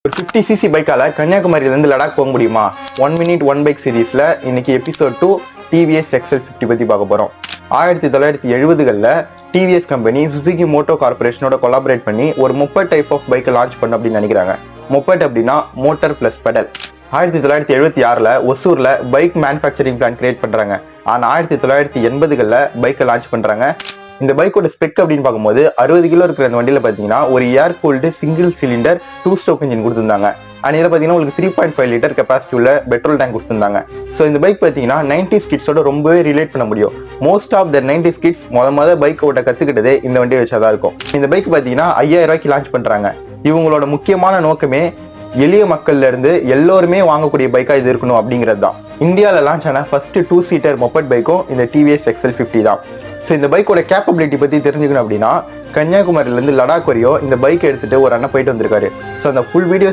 ஒரு 50cc பைக்கால கன்னியாகுமரியிலேருந்து லடாக் போக முடியுமா? 1 minute 1 bike சீரீஸ்ல இன்னைக்கு எபிசோட் 2 டிவிஎஸ் XL50 பத்தி பார்க்க போறோம். 1970களில் டிவிஎஸ் கம்பெனி சுசுகி மோட்டோ கார்பரேஷனோட கொலாபரேட் பண்ணி ஒரு மொப்பட் டைப் ஆஃப் பைக்கை லான்ச் பண்ண அப்படின்னு நினைக்கிறாங்க. மொப்பட் அப்படின்னா மோட்டர் பிளஸ் பெடல். 1976ல் ஒசூர்ல பைக் மேனுஃபேக்சரிங் பிளான் கிரியேட் பண்றாங்க. ஆனா 1980களில் பைக்கை லான்ச் பண்றாங்க. இந்த பைக்கோட ஸ்பெக் அப்படின்னு பார்க்கும்போது 60 கிலோ இருக்கிற அந்த வண்டியில பாத்தீங்கன்னா ஒரு air cooled single cylinder 2 stroke engine கொடுத்திருந்தாங்க. அண்ட் இதில் பார்த்தீங்கன்னா உங்களுக்கு 3.5 லிட்டர் கெப்பாசிட்டி உள்ள பெட்ரோல் டேங்க் கொடுத்திருந்தாங்க. ஸோ இந்த பைக் பார்த்தீங்கன்னா 90s கிட்ஸோட ரொம்பவே ரிலேட் பண்ண முடியும். Most of the 90s kids முத பைக் ஓட்ட கத்துக்கிட்டதே இந்த வண்டியை வச்சாதான் இருக்கும். இந்த பைக் பார்த்தீங்கன்னா 5000 ரூபாய்க்கு லான்ச் பண்றாங்க. இவங்களோட முக்கியமான நோக்கமே எளிய மக்கள்ல இருந்து எல்லோருமே வாங்கக்கூடிய பைக்கா இது இருக்கணும் அப்படிங்கிறது தான். இந்தியாவில் லான்ச் ஆன ஃபர்ஸ்ட் 2 சீட்டர் மொப்பட் பைக்கும் இந்த டிவிஎஸ் XL50 தான். ஸோ இந்த பைக்கோட கேப்பபிலிட்டி பற்றி தெரிஞ்சுக்கணும் அப்படின்னா கன்னியாகுமரியிலேருந்து லடாக் வரையும் இந்த பைக் எடுத்துட்டு ஒரு அண்ணன் போயிட்டு வந்திருக்காரு. ஸோ அந்த ஃபுல் வீடியோ